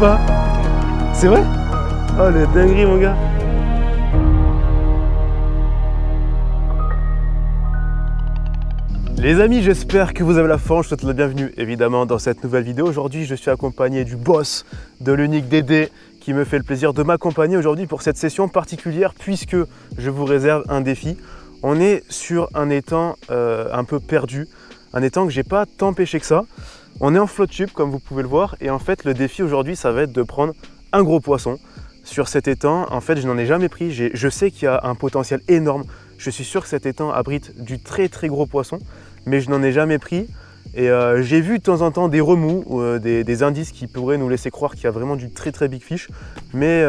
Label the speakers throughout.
Speaker 1: pas? C'est vrai? Oh le dinguerie mon gars. Les amis, j'espère que vous avez la forme. Je vous souhaite la bienvenue évidemment dans cette nouvelle vidéo. Aujourd'hui, je suis accompagné du boss de l'unique Dédé qui me fait le plaisir de m'accompagner aujourd'hui pour cette session particulière puisque je vous réserve un défi. On est sur un étang un peu perdu, un étang que j'ai pas tant pêché que ça. On est en flotte tube comme vous pouvez le voir et en fait le défi aujourd'hui ça va être de prendre un gros poisson sur cet étang. En fait je n'en ai jamais pris, je sais qu'il y a un potentiel énorme. Je suis sûr que cet étang abrite du très gros poisson mais je n'en ai jamais pris. Et j'ai vu de temps en temps des remous, des indices qui pourraient nous laisser croire qu'il y a vraiment du très big fish. Mais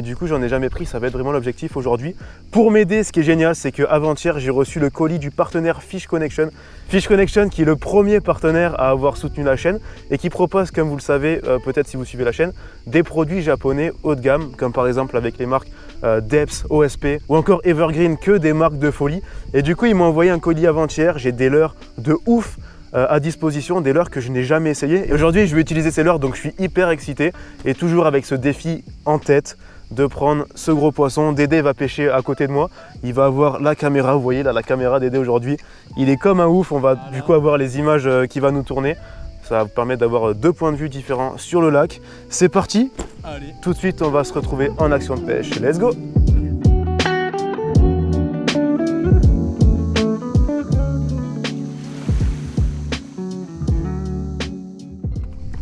Speaker 1: du coup, j'en ai jamais pris. Ça va être vraiment l'objectif aujourd'hui. Pour m'aider, ce qui est génial, c'est qu'avant-hier, j'ai reçu le colis du partenaire Fish Connection. Fish Connection qui est le premier partenaire à avoir soutenu la chaîne et qui propose, comme vous le savez, peut-être si vous suivez la chaîne, des produits japonais haut de gamme, comme par exemple avec les marques Depth, OSP ou encore Evergreen, que des marques de folie. Et du coup, ils m'ont envoyé un colis avant-hier. J'ai des leurres de ouf à disposition, des leurres que je n'ai jamais essayé. Et aujourd'hui, je vais utiliser ces leurres, donc je suis hyper excité et toujours avec ce défi en tête de prendre ce gros poisson. Dédé va pêcher à côté de moi. Il va avoir la caméra, vous voyez là la caméra Dédé aujourd'hui. Il est comme un ouf, on va du coup avoir les images qui va nous tourner. Ça va vous permettre d'avoir deux points de vue différents sur le lac. C'est parti. Allez. Tout de suite, on va se retrouver en action de pêche. Let's go.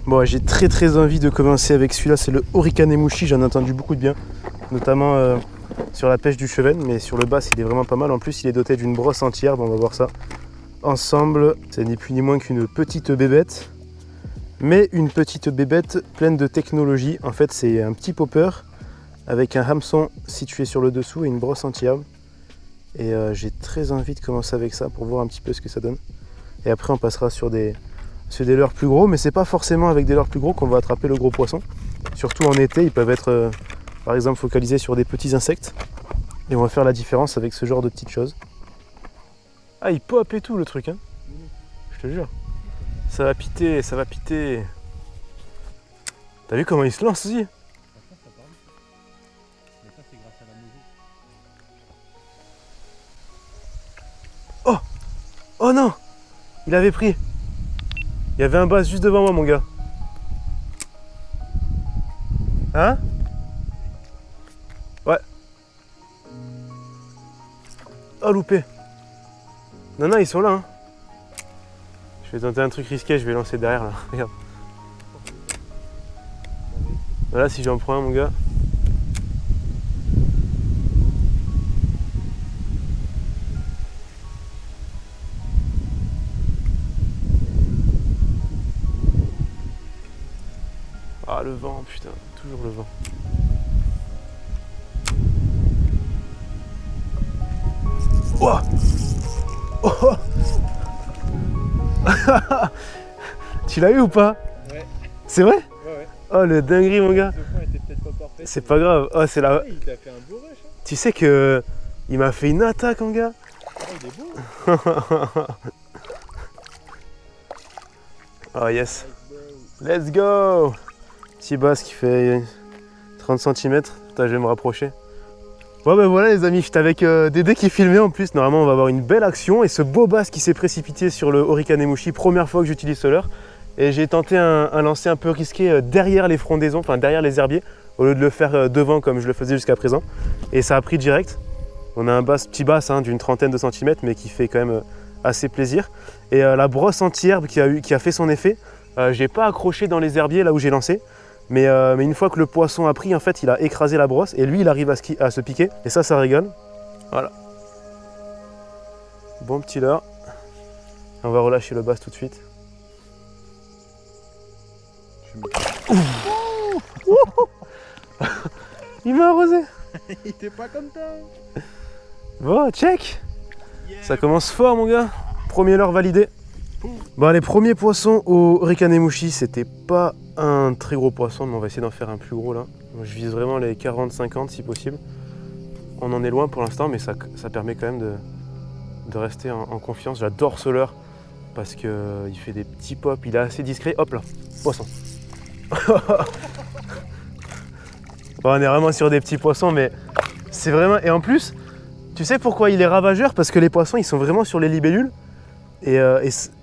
Speaker 1: Bon, j'ai très envie de commencer avec celui-là, c'est le Orikanemushi, j'en ai entendu beaucoup de bien, notamment sur la pêche du chevenne, mais sur le bass il est vraiment pas mal. En plus il est doté d'une brosse entière, bon, on va voir ça ensemble. C'est ni plus ni moins qu'une petite bébête, mais une petite bébête pleine de technologie. En fait c'est un petit popper avec un hameçon situé sur le dessous et une brosse entière. Et j'ai très envie de commencer avec ça pour voir un petit peu ce que ça donne. Et après on passera sur des leurres plus gros, mais c'est pas forcément avec des leurres plus gros qu'on va attraper le gros poisson. Surtout en été, ils peuvent être par exemple focalisés sur des petits insectes. Et on va faire la différence avec ce genre de petites choses. Ah, il pop et tout le truc, hein. Je te jure. Ça va piter, ça va piter. T'as vu comment il se lance aussi? Oh! Oh non! Il avait pris. Il y avait un bass juste devant moi, mon gars. Hein? Ouais. Oh, loupé. Non, ils sont là. Hein. Je vais tenter un truc risqué, je vais lancer derrière, là. Regarde. Voilà, si j'en prends un, mon gars. Ah, le vent, putain, toujours le vent. Oh, oh. Tu l'as eu ou pas?
Speaker 2: Ouais.
Speaker 1: C'est vrai?
Speaker 2: Ouais.
Speaker 1: Oh, le dinguerie, mon gars.
Speaker 2: Ce point était peut-être pas parfait.
Speaker 1: C'est pas grave. Oh, c'est la...
Speaker 2: Il t'a fait un beau rush. Hein.
Speaker 1: Tu sais que il m'a fait une attaque, mon gars.
Speaker 2: Oh, il est beau.
Speaker 1: Oh, yes. Let's go. Petit bass qui fait 30 cm. Putain, je vais me rapprocher. Ouais, ben voilà, les amis, j'étais avec Dédé qui filmait en plus. Normalement, on va avoir une belle action. Et ce beau bass qui s'est précipité sur le Orikanemushi, première fois que j'utilise ce leurre. Et j'ai tenté un lancer un peu risqué derrière les frondaisons, enfin derrière les herbiers, au lieu de le faire devant comme je le faisais jusqu'à présent. Et ça a pris direct. On a un petit bass hein, d'une trentaine de centimètres, mais qui fait quand même assez plaisir. Et la brosse entière qui a fait son effet. J'ai pas accroché dans les herbiers là où j'ai lancé. Mais une fois que le poisson a pris, en fait, il a écrasé la brosse et lui, il arrive à se piquer. Et ça régale. Voilà. Bon petit leurre. On va relâcher le bass tout de suite. Il m'a arrosé.
Speaker 2: Il était pas comme ça.
Speaker 1: Bon, check.
Speaker 2: Yeah.
Speaker 1: Ça commence fort, mon gars. Premier leurre validé. Bon, les premiers poissons au Orikanemushi, c'était pas un très gros poisson, mais on va essayer d'en faire un plus gros là. Je vise vraiment les 40-50 si possible. On en est loin pour l'instant, mais ça permet quand même de rester en confiance. J'adore ce leurre parce qu'il fait des petits pops, il est assez discret. Hop là, poisson. Bon, on est vraiment sur des petits poissons, mais c'est vraiment... Et en plus, tu sais pourquoi il est ravageur? Parce que les poissons, ils sont vraiment sur les libellules. Et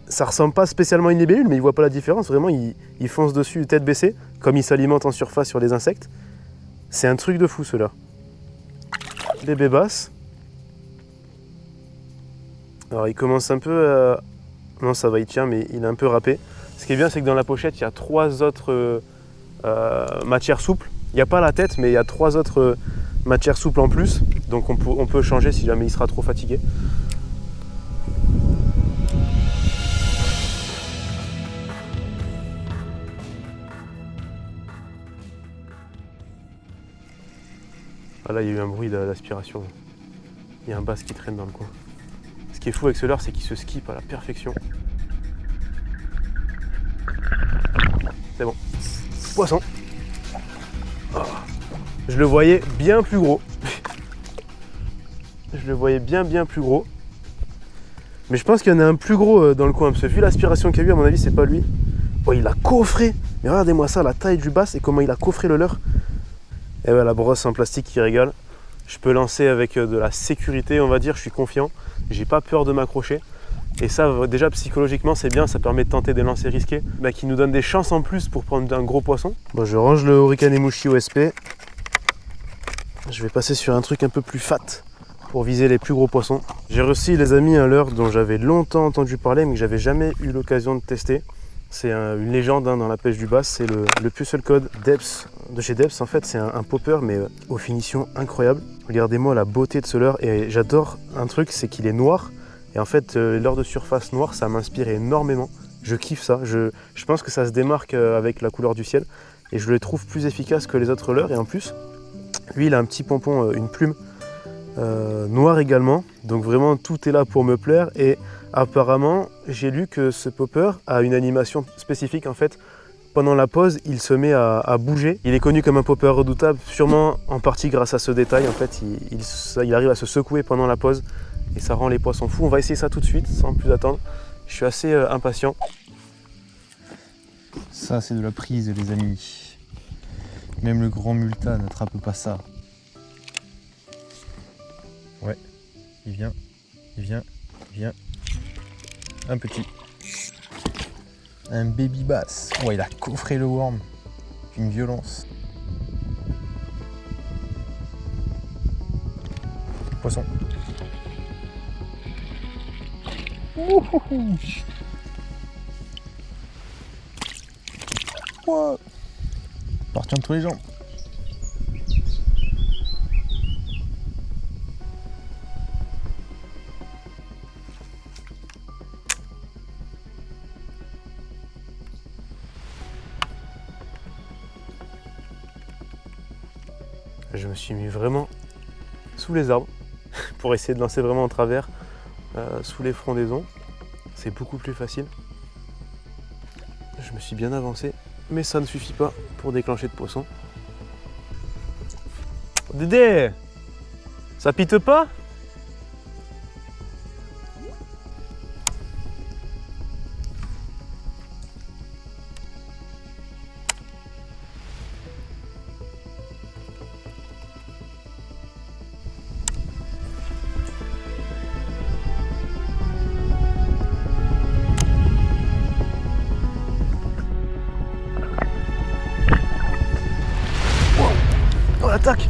Speaker 1: ça ressemble pas spécialement à une libellule, mais ils voient pas la différence. Vraiment, ils foncent dessus tête baissée, comme ils s'alimentent en surface sur les insectes. C'est un truc de fou, ceux-là. Bébé basse. Alors, il commence un peu à... Non, ça va, il tient, mais il est un peu râpé. Ce qui est bien, c'est que dans la pochette, il y a 3 autres matières souples. Il n'y a pas la tête, mais il y a 3 autres matières souples en plus. Donc on peut changer si jamais il sera trop fatigué. Ah là, il y a eu un bruit d'aspiration. Il y a un bass qui traîne dans le coin. Ce qui est fou avec ce leurre, c'est qu'il se skip à la perfection. C'est bon. Poisson. Oh. Je le voyais bien plus gros. Je le voyais bien plus gros. Mais je pense qu'il y en a un plus gros dans le coin. Parce que vu l'aspiration qu'il y a eu, à mon avis, c'est pas lui. Oh, il a coffré. Mais regardez-moi ça, la taille du bass et comment il a coffré le leurre. Et ben la brosse en plastique qui régale. Je peux lancer avec de la sécurité, on va dire. Je suis confiant. J'ai pas peur de m'accrocher. Et ça, déjà psychologiquement, c'est bien. Ça permet de tenter des lancers risqués qui nous donnent des chances en plus pour prendre un gros poisson. Bon, je range le Orikanemushi OSP. Je vais passer sur un truc un peu plus fat pour viser les plus gros poissons. J'ai reçu, les amis, un leurre dont j'avais longtemps entendu parler mais que j'avais jamais eu l'occasion de tester. C'est une légende dans la pêche du bass, c'est le Puzzle Code Depths de chez Depths. En fait, c'est un popper mais aux finitions incroyables. Regardez-moi la beauté de ce leurre et j'adore un truc, c'est qu'il est noir. Et en fait, leurre de surface noir, ça m'inspire énormément. Je kiffe ça. Je pense que ça se démarque avec la couleur du ciel et je le trouve plus efficace que les autres leurres. Et en plus, lui, il a un petit pompon, une plume noire également. Donc vraiment, tout est là pour me plaire. Et apparemment, j'ai lu que ce popper a une animation spécifique. En fait, pendant la pause, il se met à bouger. Il est connu comme un popper redoutable, sûrement en partie grâce à ce détail. En fait, il arrive à se secouer pendant la pause et ça rend les poissons fous. On va essayer ça tout de suite, sans plus attendre. Je suis assez impatient.
Speaker 3: Ça, c'est de la prise, les amis. Même le grand multa n'attrape pas ça. Ouais, il vient. Un petit. Un baby bass. Ouais, il a coffré le worm. D'une violence. Poisson. Wow. Parti entre les jambes.
Speaker 1: Je me suis mis vraiment sous les arbres pour essayer de lancer vraiment en travers sous les frondaisons. C'est beaucoup plus facile. Je me suis bien avancé, mais ça ne suffit pas pour déclencher de poisson. Dédé, ça pite pas? Attaque!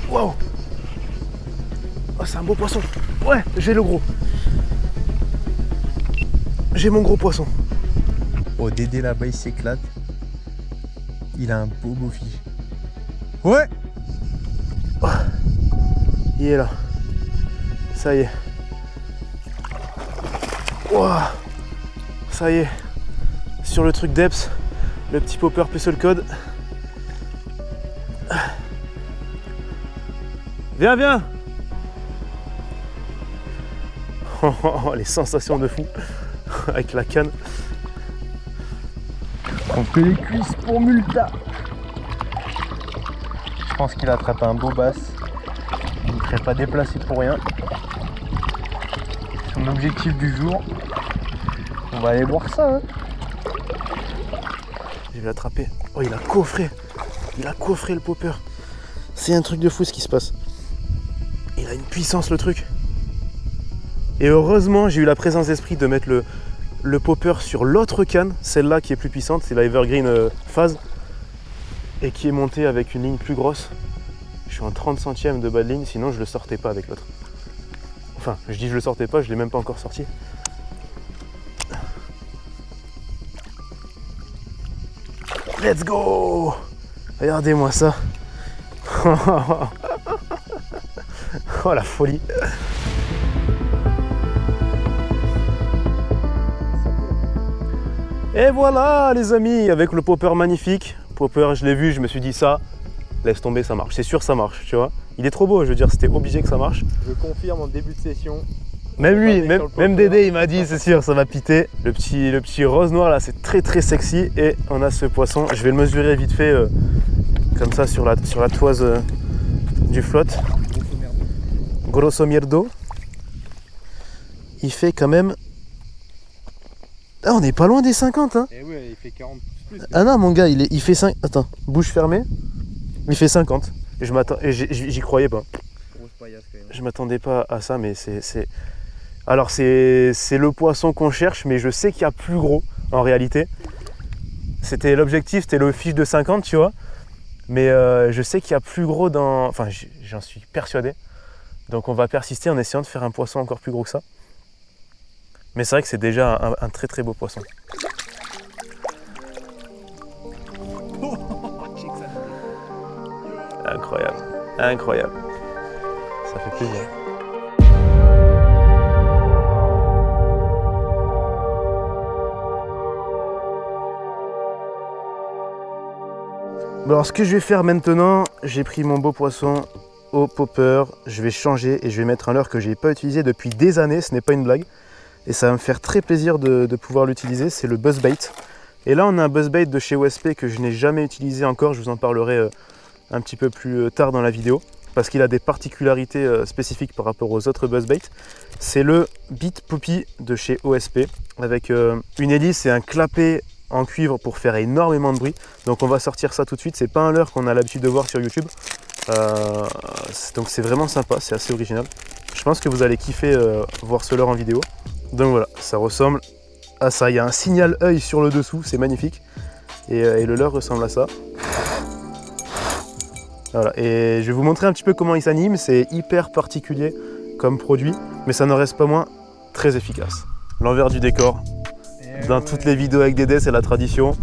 Speaker 1: Wow! Oh, c'est un beau poisson! Ouais, j'ai le gros! J'ai mon gros poisson!
Speaker 3: Oh, Dédé là-bas, il s'éclate. Il a un beau fiche. Ouais!
Speaker 1: Oh, il est là. Ça y est. Wow. Ça y est. Sur le truc Depths, le petit popper Puzzle Code. Viens, viens! Oh, les sensations de fou avec la canne.
Speaker 3: On fait les cuisses pour Multa. Je pense qu'il a attrapé un beau bass. Il ne serait pas déplacé pour rien. Son objectif du jour. On va aller voir ça. Hein.
Speaker 1: Je vais l'attraper. Oh, il a coffré. Il a coffré le popper. C'est un truc de fou ce qui se passe. Il a une puissance le truc. Et heureusement, j'ai eu la présence d'esprit de mettre le popper sur l'autre canne, celle-là qui est plus puissante, c'est la Evergreen Phase, et qui est montée avec une ligne plus grosse. Je suis en 30 centièmes de bas de ligne, sinon je le sortais pas avec l'autre. Enfin, je dis je le sortais pas, je l'ai même pas encore sorti. Let's go! Regardez-moi ça. Oh la folie. Et voilà les amis, avec le popper magnifique. Popper, je l'ai vu, je me suis dit ça, laisse tomber, ça marche. C'est sûr ça marche, tu vois. Il est trop beau, je veux dire, c'était obligé que ça marche.
Speaker 2: Je confirme en début de session.
Speaker 1: Même lui,
Speaker 2: Sur le
Speaker 1: même
Speaker 2: popper.
Speaker 1: Dédé, il m'a dit, c'est sûr, ça va piter. Le petit rose noir là, c'est très très sexy. Et on a ce poisson, je vais le mesurer vite fait, comme ça sur la toise du flotte. Grosso mierdo. Il fait quand même... Ah, on n'est pas loin des 50, hein.
Speaker 2: Et ouais, il fait 40 plus.
Speaker 1: Ah non, mon gars, il fait 5... Attends, bouche fermée. Il fait 50. Et j'y croyais pas.
Speaker 2: Grosse paillasse quand même.
Speaker 1: Je m'attendais pas à ça, mais c'est... Alors, c'est le poisson qu'on cherche, mais je sais qu'il y a plus gros, en réalité. C'était l'objectif, c'était le fiche de 50, tu vois. Mais je sais qu'il y a plus gros dans... Enfin, j'en suis persuadé. Donc, on va persister en essayant de faire un poisson encore plus gros que ça. Mais c'est vrai que c'est déjà un très très beau poisson. Incroyable, incroyable. Ça fait plaisir. Bon, alors ce que je vais faire maintenant, j'ai pris mon beau poisson au popper, je vais changer et je vais mettre un leurre que je n'ai pas utilisé depuis des années, ce n'est pas une blague. Et ça va me faire très plaisir de pouvoir l'utiliser, c'est le buzzbait. Et là on a un buzzbait de chez OSP que je n'ai jamais utilisé encore, je vous en parlerai un petit peu plus tard dans la vidéo, parce qu'il a des particularités spécifiques par rapport aux autres buzzbait. C'est le Beat Poppy de chez OSP, avec une hélice et un clapet en cuivre pour faire énormément de bruit. Donc on va sortir ça tout de suite, c'est pas un leurre qu'on a l'habitude de voir sur YouTube. Donc c'est vraiment sympa, c'est assez original. Je pense que vous allez kiffer voir ce leurre en vidéo. Donc voilà, ça ressemble à ça. Il y a un signal œil sur le dessous, c'est magnifique. Et le leurre ressemble à ça. Voilà, et je vais vous montrer un petit peu comment il s'anime. C'est hyper particulier comme produit, mais ça n'en reste pas moins très efficace. L'envers du décor. Dans toutes les vidéos avec Dédé, c'est la tradition.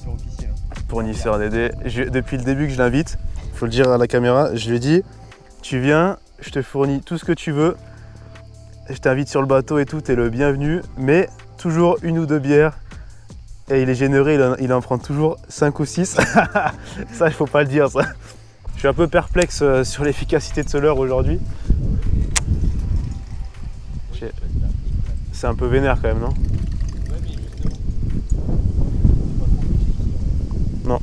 Speaker 2: Fournisseur officiel.
Speaker 1: Fournisseur Dédé. Depuis le début que je l'invite, il faut le dire à la caméra, je lui ai dit, tu viens, je te fournis tout ce que tu veux. Je t'invite sur le bateau et tout, t'es le bienvenu, mais toujours une ou deux bières. Et il est généreux, il en prend toujours 5 ou 6. Ça, il faut pas le dire, ça. Je suis un peu perplexe sur l'efficacité de ce leurre aujourd'hui. C'est un peu vénère quand même, non? Non.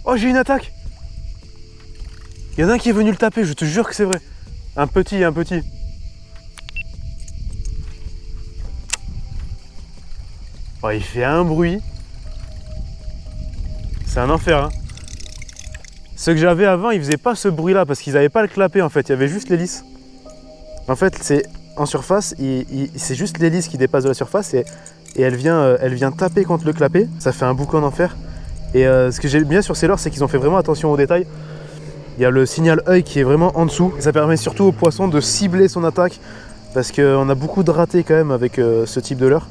Speaker 1: Oh, j'ai une attaque! Il y en a un qui est venu le taper, je te jure que c'est vrai. Un petit. Oh, il fait un bruit. C'est un enfer, hein. Ceux que j'avais avant, ils faisaient pas ce bruit-là parce qu'ils n'avaient pas le clapet en fait, il y avait juste l'hélice. En fait, c'est en surface, c'est juste l'hélice qui dépasse de la surface et elle vient taper contre le clapet. Ça fait un boucan d'enfer. Et ce que j'aime bien sur ces leurres, c'est qu'ils ont fait vraiment attention aux détails. Il y a le signal œil qui est vraiment en dessous. Et ça permet surtout au poisson de cibler son attaque parce qu'on a beaucoup de ratés quand même avec ce type de leurre.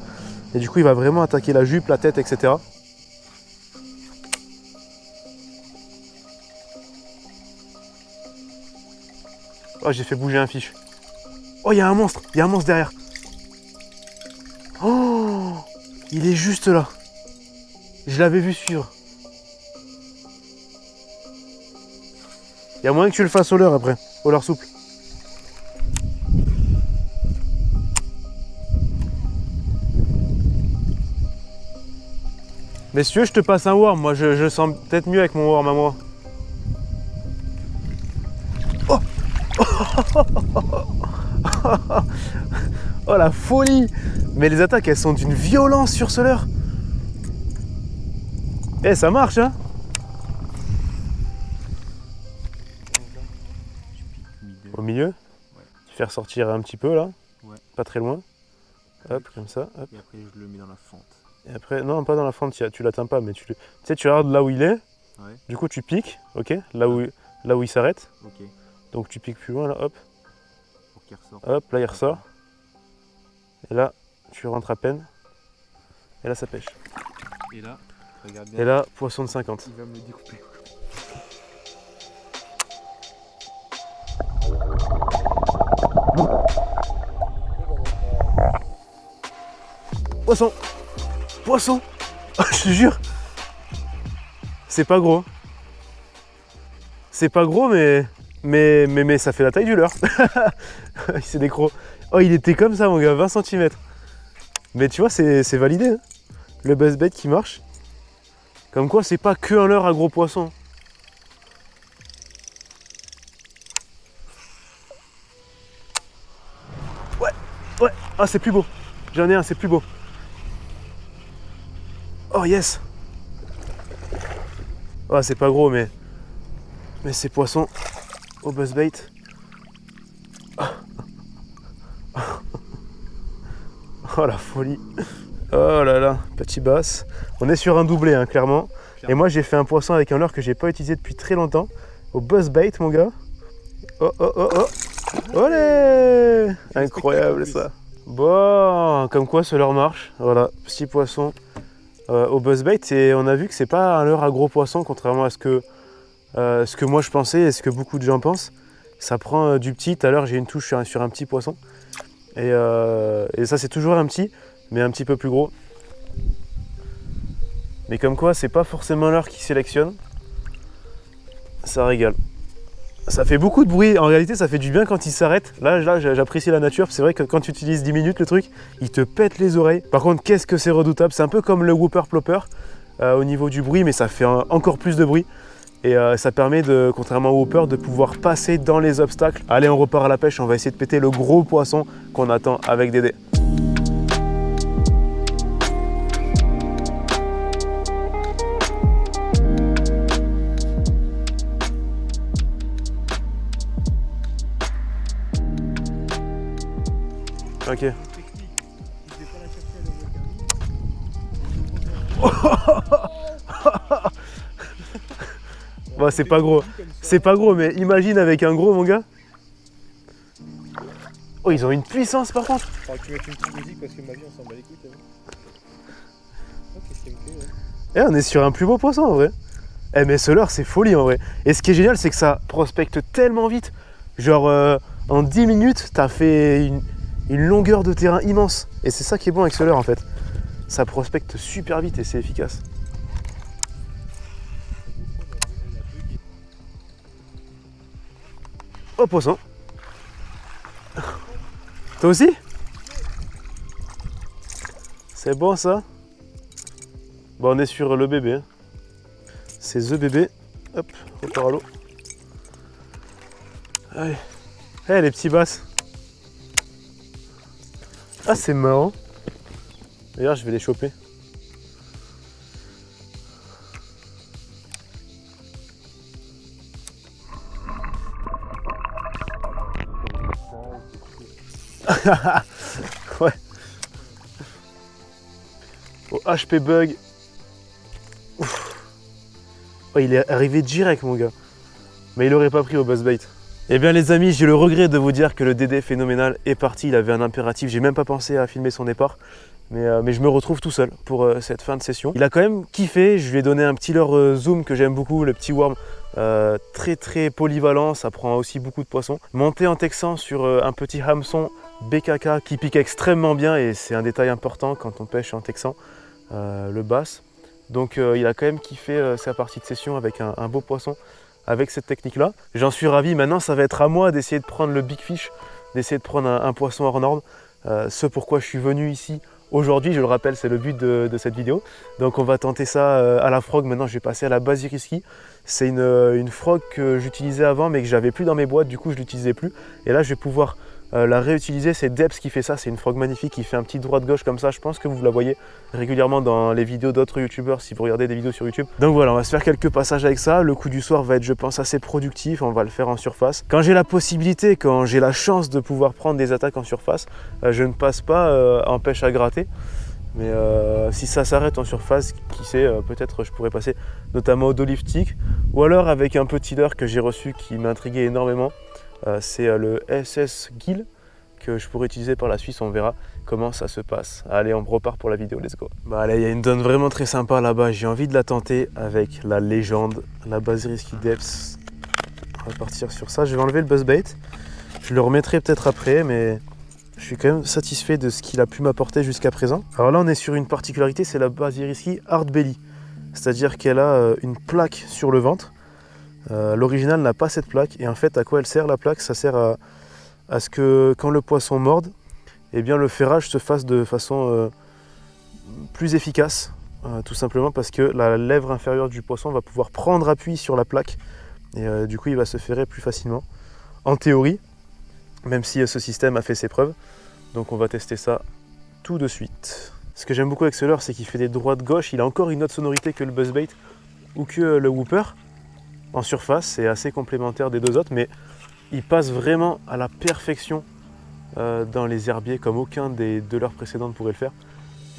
Speaker 1: Et du coup, il va vraiment attaquer la jupe, la tête, etc. Oh, j'ai fait bouger un fiche. Oh, il y a un monstre derrière. Oh, il est juste là. Je l'avais vu suivre. Il y a moyen que tu le fasses au leurre après, au leurre souple. Mais si tu veux, je te passe un worm. Moi, je sens peut-être mieux avec mon worm à moi. Oh la folie! Mais les attaques elles sont d'une violence sur ce leurre. Eh ça marche hein? Au milieu? Tu fais ressortir un petit peu là?
Speaker 2: Ouais.
Speaker 1: Pas très loin. Hop, comme ça. Hop.
Speaker 2: Et après je le mets dans la fente.
Speaker 1: Et après, non pas dans la fente, tu l'atteins pas, mais tu sais, tu regardes là où il est.
Speaker 2: Ouais.
Speaker 1: Du coup tu piques, ok? Là où il s'arrête.
Speaker 2: Ok.
Speaker 1: Donc tu piques plus loin là, hop.
Speaker 2: Pour qu'il ressort.
Speaker 1: Hop, là il ressort. Et là, tu rentres à peine. Et là ça pêche.
Speaker 2: Et là, regarde bien.
Speaker 1: Et là, poisson de 50.
Speaker 2: Il va me le découper.
Speaker 1: Poisson! Poisson! Je te jure! C'est pas gros. C'est pas gros, mais ça fait la taille du leurre. C'est des crocs. Oh, il était comme ça, mon gars, 20 cm. Mais tu vois, c'est validé. Hein. Le buzz bait qui marche. Comme quoi, c'est pas que un leurre à gros poisson. Ouais, ouais. Ah, c'est plus beau. J'en ai un, c'est plus beau. Oh, yes. Ah, c'est pas gros, mais c'est poisson au buzzbait. Oh la folie. Oh là là, petit bass. On est sur un doublé, hein, clairement. Et moi, j'ai fait un poisson avec un leurre que j'ai pas utilisé depuis très longtemps. Au buzzbait, mon gars. Oh, oh, oh, oh. Olé! Incroyable ça. Bon, comme quoi ce leurre marche. Voilà, petit poisson au buzzbait. Et on a vu que c'est pas un leurre à gros poisson, contrairement à ce que moi je pensais et ce que beaucoup de gens pensent. Ça prend du petit. Tout à l'heure, j'ai une touche sur un petit poisson. Et ça, c'est toujours un petit, mais un petit peu plus gros. Mais comme quoi, c'est pas forcément l'heure qui sélectionne. Ça régale. Ça fait beaucoup de bruit. En réalité, ça fait du bien quand il s'arrête. Là j'apprécie la nature. C'est vrai que quand tu utilises 10 minutes, le truc, il te pète les oreilles. Par contre, qu'est-ce que c'est redoutable. C'est un peu comme le whooper plopper au niveau du bruit, mais ça fait encore plus de bruit. Et ça permet, contrairement au whooper, de pouvoir passer dans les obstacles. Allez, on repart à la pêche. On va essayer de péter le gros poisson qu'on attend avec Dédé. Ok. Bon, c'est pas gros. C'est pas gros, mais imagine avec un gros, mon gars. Oh, ils ont une puissance par contre.
Speaker 2: Faudra que tu mettes une petite musique parce que ma vie on s'en bat les couilles, t'as vu? Oh, qu'est-ce qu'il me fait, ouais.
Speaker 1: Eh, on est sur un plus beau poisson en vrai. Eh, mais ce leurre, c'est folie en vrai. Et ce qui est génial, c'est que ça prospecte tellement vite. Genre, en 10 minutes, t'as fait une longueur de terrain immense. Et c'est ça qui est bon avec ce leurre en fait. Ça prospecte super vite et c'est efficace. Oh, poisson. Toi aussi? C'est bon ça? Bon, on est sur le bébé. Hein. C'est the bébé. Hop, repart à l'eau. Allez. Eh, les petits basses. Ah, c'est marrant. D'ailleurs, je vais les choper. Ouais. Au HP bug. Ouf. Oh, il est arrivé direct, mon gars. Mais il aurait pas pris au buzzbait. Eh bien les amis, j'ai le regret de vous dire que le Dédé phénoménal est parti. Il avait un impératif, j'ai même pas pensé à filmer son départ. Mais je me retrouve tout seul pour cette fin de session. Il a quand même kiffé, je lui ai donné un petit leurre zoom que j'aime beaucoup, le petit worm. Très très polyvalent, ça prend aussi beaucoup de poissons. Monté en texan sur un petit hameçon BKK qui pique extrêmement bien et c'est un détail important quand on pêche en texan, le bass. Donc il a quand même kiffé sa partie de session avec un beau poisson avec cette technique là. J'en suis ravi, maintenant ça va être à moi d'essayer de prendre le big fish, d'essayer de prendre un poisson hors norme. Ce pourquoi je suis venu ici aujourd'hui, je le rappelle, c'est le but de cette vidéo. Donc on va tenter ça à la frog. Maintenant, je vais passer à la Basiliski. C'est une frog que j'utilisais avant mais que j'avais plus dans mes boîtes, du coup je l'utilisais plus. Et là, je vais pouvoir la réutiliser. C'est Debs qui fait ça, c'est une frog magnifique qui fait un petit droite-gauche comme ça. Je pense que vous la voyez régulièrement dans les vidéos d'autres youtubeurs si vous regardez des vidéos sur YouTube. Donc voilà, on va se faire quelques passages avec ça. Le coup du soir va être, je pense, assez productif. On va le faire en surface. Quand j'ai la possibilité, quand j'ai la chance de pouvoir prendre des attaques en surface, je ne passe pas en pêche à gratter. Mais si ça s'arrête en surface, qui sait, peut-être je pourrais passer notamment au doliptyque. Ou alors avec un petit leurre que j'ai reçu qui m'intriguait énormément. C'est le SS Gill que je pourrais utiliser par la suite, on verra comment ça se passe. Allez, on repart pour la vidéo, let's go. Bah allez, il y a une donne vraiment très sympa là-bas, j'ai envie de la tenter avec la légende, la Basiliski Debs. On va partir sur ça, je vais enlever le buzzbait. Je le remettrai peut-être après, mais je suis quand même satisfait de ce qu'il a pu m'apporter jusqu'à présent. Alors là, on est sur une particularité, c'est la Basiliski Hard Belly. C'est-à-dire qu'elle a une plaque sur le ventre. L'original n'a pas cette plaque et en fait à quoi elle sert la plaque? Ça sert à ce que quand le poisson morde, eh bien, le ferrage se fasse de façon plus efficace, tout simplement parce que la lèvre inférieure du poisson va pouvoir prendre appui sur la plaque et du coup il va se ferrer plus facilement en théorie, même si ce système a fait ses preuves. Donc on va tester ça tout de suite. Ce que j'aime beaucoup avec ce leurre, c'est qu'il fait des droites-gauche, il a encore une autre sonorité que le buzzbait ou que le whooper. En surface, c'est assez complémentaire des deux autres, mais il passe vraiment à la perfection dans les herbiers, comme aucun des deux leurres précédentes pourrait le faire.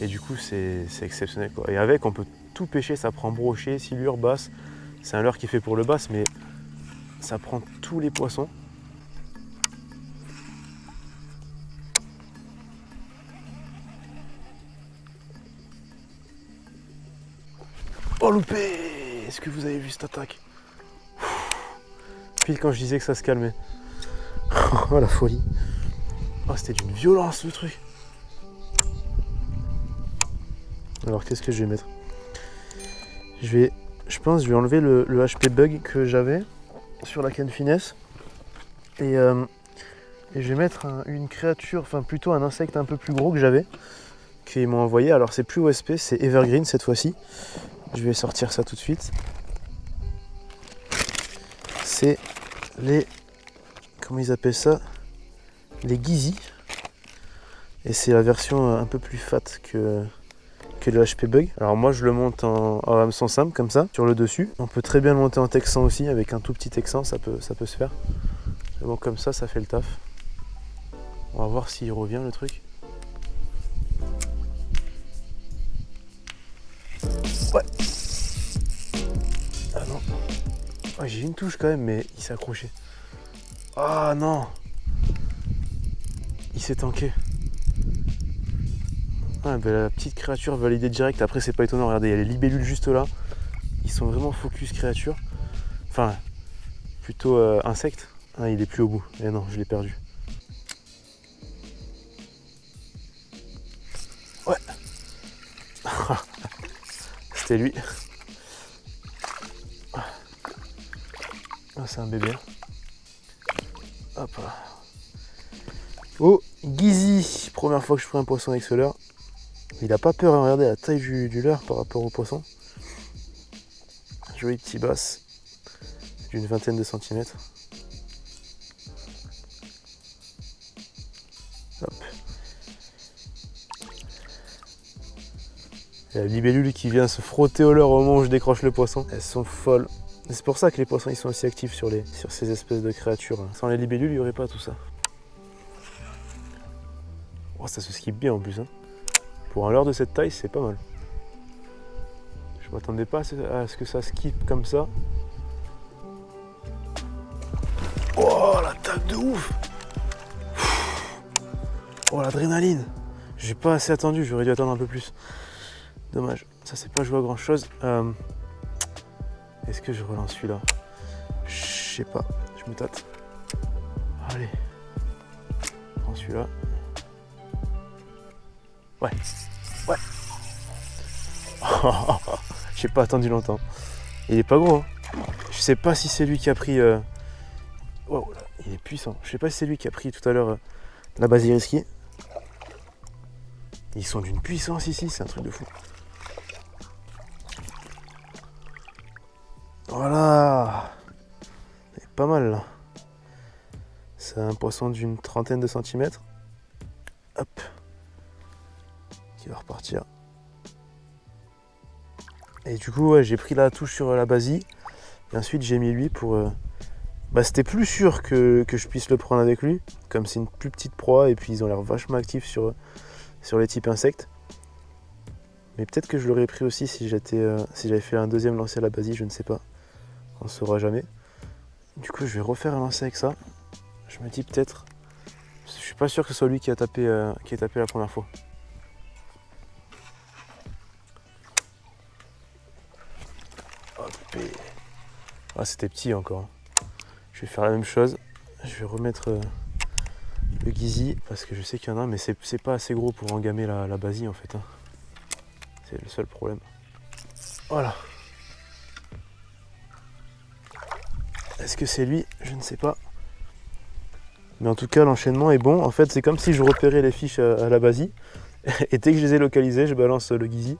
Speaker 1: Et du coup, c'est exceptionnel, quoi. Et avec, on peut tout pêcher, ça prend brochet, silure, basse. C'est un leurre qui est fait pour le basse, mais ça prend tous les poissons. Oh loupé! Est-ce que vous avez vu cette attaque? Pile quand je disais que ça se calmait. Oh la folie. Oh, c'était d'une violence le truc. Alors qu'est-ce que je vais mettre? Je pense que je vais enlever le HP bug que j'avais sur la canne finesse. Et je vais mettre une créature, enfin plutôt un insecte un peu plus gros que j'avais. Qu'ils m'ont envoyé. Alors c'est plus OSP, c'est Evergreen cette fois-ci. Je vais sortir ça tout de suite. C'est les, comment ils appellent ça, les Gizy, et c'est la version un peu plus fat que le HP bug. Alors moi je le monte en hameçon simple comme ça sur le dessus. On peut très bien le monter en texan aussi, avec un tout petit texan, ça peut se faire. Mais bon, comme ça fait le taf. On va voir s'il revient le truc. Ouais. Ah non. Oh, j'ai une touche quand même, mais il s'est accroché. Ah non! Il s'est tanké. Ah, ben, la petite créature validée direct. Après, c'est pas étonnant. Regardez, il y a les libellules juste là. Ils sont vraiment focus créature. Enfin, plutôt insecte. Ah, il est plus au bout. Eh non, je l'ai perdu. Ouais. C'était lui. Ah, c'est un bébé. Hop là. Oh, Gizy. Première fois que je prends un poisson avec ce leurre. Il a pas peur, hein. Regardez la taille du leurre par rapport au poisson. Joli petit basse. D'une vingtaine de centimètres. Hop. Il y a la libellule qui vient se frotter au leurre au moment où je décroche le poisson. Elles sont folles. C'est pour ça que les poissons ils sont aussi actifs sur ces espèces de créatures. Sans les libellules, il n'y aurait pas tout ça. Oh, ça se skip bien en plus. Hein. Pour un leurre de cette taille, c'est pas mal. Je m'attendais pas à ce que ça skip comme ça. Oh, l'attaque de ouf! Oh, l'adrénaline! J'ai pas assez attendu, j'aurais dû attendre un peu plus. Dommage, ça c'est pas joué à grand chose. Est-ce que je relance celui-là? Je sais pas, je me tâte. Allez, je prends celui-là. Ouais, ouais. J'ai pas attendu longtemps. Il est pas gros. Hein. Je sais pas si c'est lui qui a pris. Wow, il est puissant. Je sais pas si c'est lui qui a pris tout à l'heure la Basiliski. Ils sont d'une puissance ici, c'est un truc de fou. Voilà. C'est pas mal là. C'est un poisson d'une trentaine de centimètres. Hop. Qui va repartir. Et du coup, ouais, j'ai pris la touche sur la basie. Et ensuite, j'ai mis lui pour... c'était plus sûr que je puisse le prendre avec lui. Comme c'est une plus petite proie et puis ils ont l'air vachement actifs sur les types insectes. Mais peut-être que je l'aurais pris aussi si j'avais fait un deuxième lancer à la basie, je ne sais pas. On ne saura jamais. Du coup, je vais refaire un lancer avec ça. Je me dis peut-être... Je suis pas sûr que ce soit lui qui a tapé la première fois. Hop. Ah, c'était petit encore. Je vais faire la même chose. Je vais remettre le gizi parce que je sais qu'il y en a, mais c'est pas assez gros pour engamer la basie en fait. Hein. C'est le seul problème. Voilà. Est-ce que c'est lui? Je ne sais pas. Mais en tout cas, l'enchaînement est bon. En fait, c'est comme si je repérais les fiches à la basie. Et dès que je les ai localisées, je balance le gizi.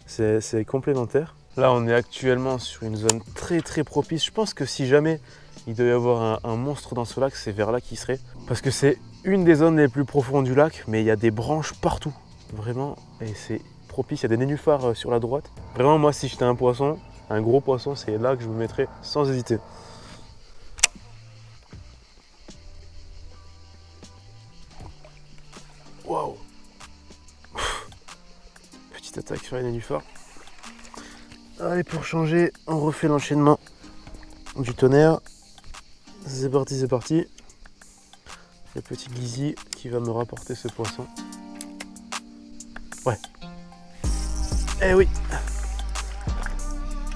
Speaker 1: C'est complémentaire. Là, on est actuellement sur une zone très très propice. Je pense que si jamais il devait y avoir un monstre dans ce lac, c'est vers là qu'il serait. Parce que c'est une des zones les plus profondes du lac, mais il y a des branches partout. Vraiment, et c'est propice. Il y a des nénuphars sur la droite. Vraiment, moi, si j'étais un poisson, un gros poisson, c'est là que je me mettrais sans hésiter. Waouh! Petite attaque sur les nénuphars. Allez, pour changer, on refait l'enchaînement du tonnerre. C'est parti, c'est parti. Le petit gizi qui va me rapporter ce poisson. Ouais. Eh oui.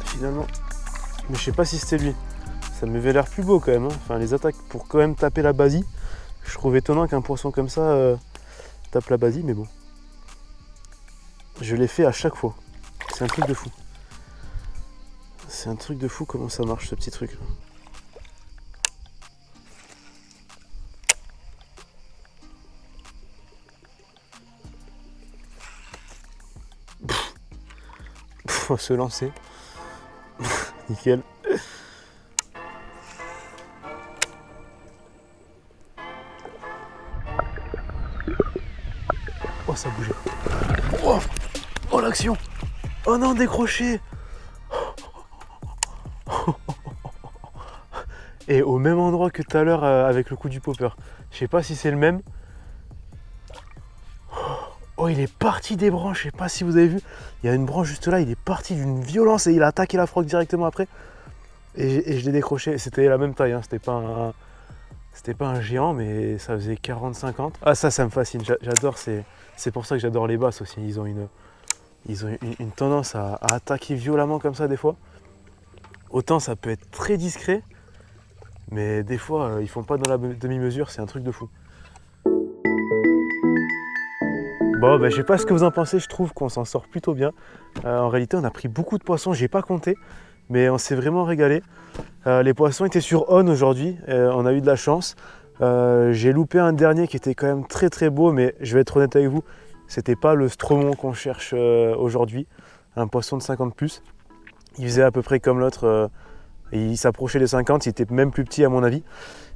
Speaker 1: Finalement. Mais je sais pas si c'était lui. Ça m'avait l'air plus beau quand même. Hein. Enfin, les attaques pour quand même taper la basie. Je trouve étonnant qu'un poisson comme ça tape la basie, mais bon. Je l'ai fait à chaque fois. C'est un truc de fou. C'est un truc de fou comment ça marche ce petit truc là. Faut se lancer. Nickel. Oh, ça bougeait. Oh, oh l'action. Oh non, décroché. Et au même endroit que tout à l'heure avec le coup du popper. Je sais pas si c'est le même. Oh, il est parti des branches, je sais pas si vous avez vu. Il y a une branche juste là, il est parti d'une violence et il a attaqué la froque directement après. Et je l'ai décroché. C'était la même taille, hein. C'était pas un géant, mais ça faisait 40-50. Ah, ça me fascine, j'adore. C'est pour ça que j'adore les basses aussi. Ils ont une tendance à attaquer violemment comme ça des fois. Autant ça peut être très discret, mais des fois ils font pas dans la demi-mesure, c'est un truc de fou. Bon, je sais pas ce que vous en pensez, je trouve qu'on s'en sort plutôt bien. En réalité, on a pris beaucoup de poissons, j'ai pas compté, mais on s'est vraiment régalé. Les poissons étaient sur on aujourd'hui, on a eu de la chance. J'ai loupé un dernier qui était quand même très très beau, mais je vais être honnête avec vous, c'était pas le stromon qu'on cherche aujourd'hui, un poisson de 50 plus. Il faisait à peu près comme l'autre, il s'approchait des 50, il était même plus petit à mon avis.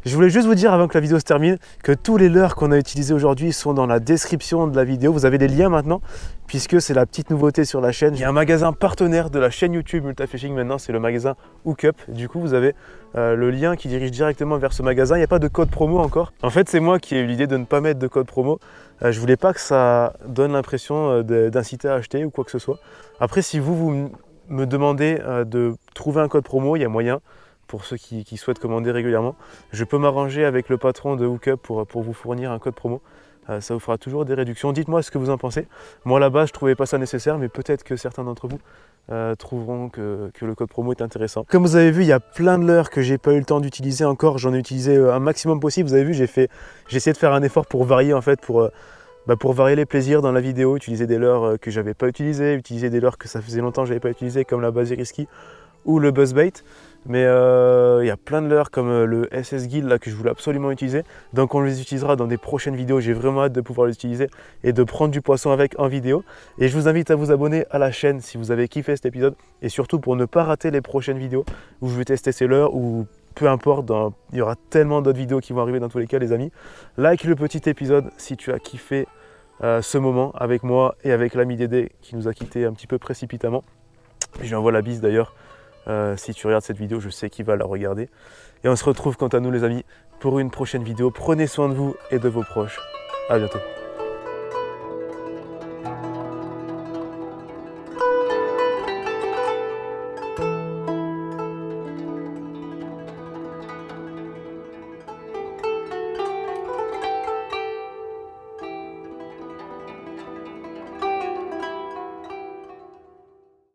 Speaker 1: Je voulais juste vous dire avant que la vidéo se termine que tous les leurres qu'on a utilisés aujourd'hui sont dans la description de la vidéo. Vous avez les liens maintenant puisque c'est la petite nouveauté sur la chaîne. Il y a un magasin partenaire de la chaîne YouTube Multafishing maintenant, c'est le magasin Hookup. Du coup vous avez le lien qui dirige directement vers ce magasin. Il n'y a pas de code promo encore. En fait c'est moi qui ai eu l'idée de ne pas mettre de code promo. Je voulais pas que ça donne l'impression d'inciter à acheter ou quoi que ce soit. Après si vous me demandez de trouver un code promo, il y a moyen. Pour ceux qui souhaitent commander régulièrement. Je peux m'arranger avec le patron de Hookup pour vous fournir un code promo. Ça vous fera toujours des réductions. Dites-moi ce que vous en pensez. Moi, à la base, je ne trouvais pas ça nécessaire, mais peut-être que certains d'entre vous trouveront que le code promo est intéressant. Comme vous avez vu, il y a plein de leurres que j'ai pas eu le temps d'utiliser encore. J'en ai utilisé un maximum possible. Vous avez vu, j'ai essayé de faire un effort pour varier, en fait, pour varier les plaisirs dans la vidéo. Utiliser des leurres que j'avais pas utilisés, utiliser des leurres que ça faisait longtemps que je n'avais pas utilisé, comme la Basie Risky, ou le buzzbait. Mais il y a plein de leurres comme le SS Gill là, que je voulais absolument utiliser. Donc on les utilisera dans des prochaines vidéos. J'ai vraiment hâte de pouvoir les utiliser et de prendre du poisson avec en vidéo. Et je vous invite à vous abonner à la chaîne si vous avez kiffé cet épisode. Et surtout pour ne pas rater les prochaines vidéos où je vais tester ces leurres ou peu importe. Il y aura tellement d'autres vidéos qui vont arriver dans tous les cas les amis. Like le petit épisode si tu as kiffé ce moment avec moi et avec l'ami Dédé qui nous a quittés un petit peu précipitamment. Je lui envoie la bise d'ailleurs. Si tu regardes cette vidéo, je sais qu'il va la regarder. Et on se retrouve quant à nous les amis pour une prochaine vidéo. Prenez soin de vous et de vos proches. À bientôt.